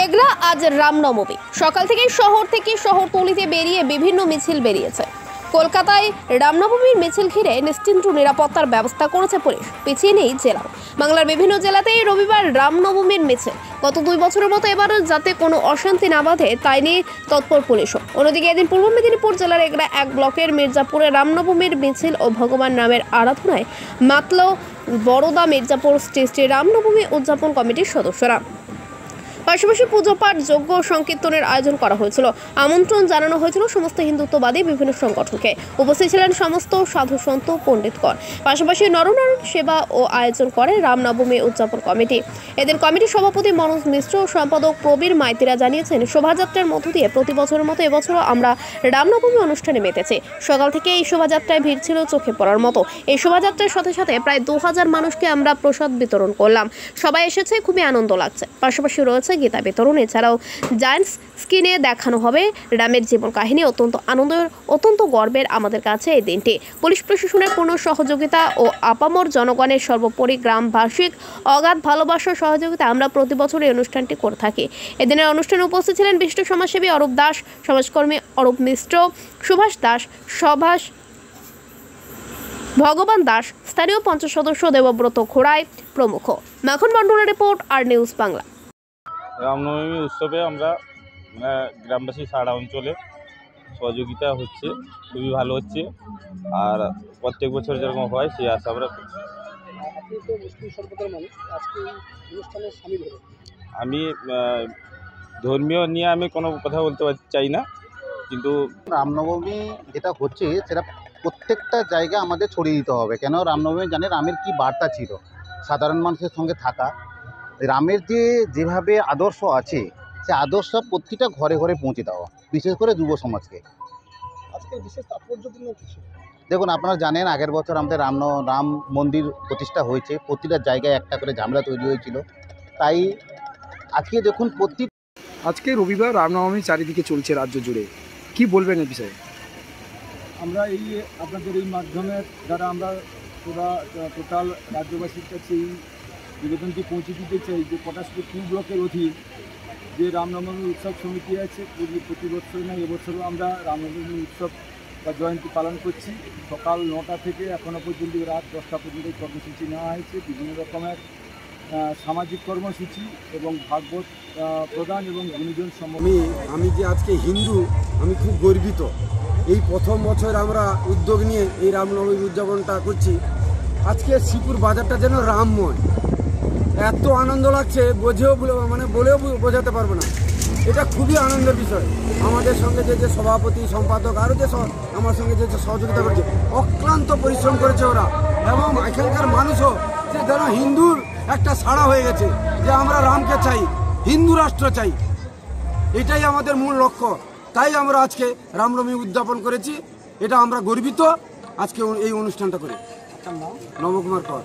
এগরা আজ রামনবমী। সকাল থেকেই শহর থেকে শহরতলিতে বেরিয়ে বিভিন্ন মিছিল বেরিয়েছে। কলকাতায় রামনবমীর মিছিল ঘিরে নিশ্চিন্ত নিরাপত্তার ব্যবস্থা করেছে পুলিশ। পিছিয়ে নেই জেলাও। বাংলার বিভিন্ন জেলাতেই রবিবার রামনবমীর মিছিল। গত 2 বছরের মতো এবারও যাতে কোনো অশান্তি না বাধে তাই নিয়ে তৎপর পুলিশও। অন্যদিকে এদিন পূর্ব মেদিনীপুর জেলার এগরা 1 ব্লকের মির্জাপুরে রামনবমীর মিছিল ও ভগবান নামের আরাধনায় মাতল বড়দা মির্জাপুর শ্রী রামনবমী উদযাপন কমিটির সদস্যরা। পাশাপাশি পুজো পাঠ যজ্ঞ সংকীর্তনের আয়োজন করা হয়েছিল। আমন্ত্রণ জানানো হয়েছিল সমস্ত হিন্দুত্ববাদী বিভিন্ন সংগঠনকে। উপস্থিত ছিলেন সমস্ত সাধু সন্ত পণ্ডিতগণ। পাশাপাশি নরনারায়ণ সেবা ও আয়োজন করে রামনবমী উদযাপন কমিটি। এদিন কমিটির সভাপতি মনোজ মিশ্র ও সম্পাদক প্রবীর মাইতিরা জানিয়েছেন, শোভাযাত্রার মধ্য দিয়ে প্রতি বছরের মতো এবছরও আমরা রামনবমী অনুষ্ঠানে মেতেছি। সকাল থেকে এই শোভাযাত্রায় ভিড় ছিল চোখে পড়ার মতো। এই শোভাযাত্রার সাথে সাথে প্রায় 2000 মানুষকে আমরা প্রসাদ বিতরণ করলাম। সবাই এসেছে, খুবই আনন্দ লাগছে। পাশাপাশি রয়েছে গীতা বিতরণ। এছাড়াও জায়ান্টস স্ক্রিনে দেখানো হবে রামের জীবন কাহিনী। অত্যন্ত গর্বের আমাদের কাছে এই দিনটি। পুলিশ প্রশাসনের পূর্ণ সহযোগিতা ও আপামর জনগণের সর্বোপরি গ্রামবাসিক অগাধ ভালোবাসার সহযোগিতা আমরা প্রতি বছর এই অনুষ্ঠানটি করে থাকি। এদিনের অনুষ্ঠানে উপস্থিত ছিলেন বিশিষ্ট সমাজসেবী অরূপ দাস, সমাজকর্মী অরূপ মিশ্র, সুভাষ দাস, ভগবান দাস, স্থানীয় পঞ্চায়েত সদস্য দেবব্রত খোড়াই প্রমুখ। মাখন মণ্ডলের রিপোর্ট, আর নিউজ বাংলা। রামনবমী উৎসবে আমরা গ্রামবাসী সারা অঞ্চলে সহযোগিতা হচ্ছে, খুবই ভালো হচ্ছে। আর প্রত্যেক বছর যেরকম হয় সেই আশা আমরা করছি। আমি ধর্মীয় নিয়ে আমি কোনো কথা বলতে চাই না, কিন্তু রামনবমী যেটা হচ্ছে সেটা প্রত্যেকটা জায়গায় আমাদের ছড়িয়ে দিতে হবে। কেন রামনবমী জানে রামের কি বার্তা ছিল, সাধারণ মানুষের সঙ্গে থাকা, রামের যেভাবে আদর্শ আছে সে আদর্শ প্রতিটা ঘরে ঘরে পৌঁছে দেওয়া, বিশেষ করে যুব সমাজকে। আজকে বিশেষ তাৎপর্যপূর্ণ কিছু দেখুন, আপনারা জানেন আগের বছর আমাদের রাম মন্দির প্রতিষ্ঠা হয়েছে, প্রতিটা জায়গায় একটা করে ঝামেলা তৈরি হয়েছিল। তাই আজকে দেখুন আজকে রবিবার রামনবমী চারিদিকে চলছে রাজ্য জুড়ে, কি বলবেন এই বিষয়ে? আমরা আপনাদের এই মাধ্যমে দ্বারা আমরা টোটাল রাজ্যবাসীর কাছে এই নিবেদনটি পৌঁছে দিতে চাই যে পটাশপুর 2 ব্লকের অধীন যে রামনবমী উৎসব সমিতি আছে, প্রতি বছর নয় এবছরও আমরা রামনবমী উৎসব বা জয়ন্তী পালন করছি। সকাল 9টা থেকে এখনও পর্যন্ত রাত 10টা পর্যন্ত কর্মসূচি নেওয়া হয়েছে। বিভিন্ন রকমের সামাজিক কর্মসূচি এবং ভাগবত প্রদান এবং গুণীজন আমি যে আজকে হিন্দু, আমি খুব গর্বিত। এই প্রথম বছর আমরা উদ্যোগ নিয়ে এই রামনবমী উদযাপনটা করছি। আজকে শ্রীপুর বাজারটা যেন রামময়, এত আনন্দ লাগছে বলেও বোঝাতে পারবো না। এটা খুবই আনন্দের বিষয়। আমাদের সঙ্গে যে সভাপতি সম্পাদক আরও যে আমার সঙ্গে যে সহযোগিতা করছে, অক্লান্ত পরিশ্রম করেছে ওরা। এবং এখানকার মানুষও যে যেন হিন্দুর একটা সাড়া হয়ে গেছে যে আমরা রামকে চাই, হিন্দু রাষ্ট্র চাই, এটাই আমাদের মূল লক্ষ্য। তাই আমরা আজকে রামনবমী উদযাপন করেছি। এটা আমরা গর্বিত আজকে এই অনুষ্ঠানটা করে। নবকুমার কর।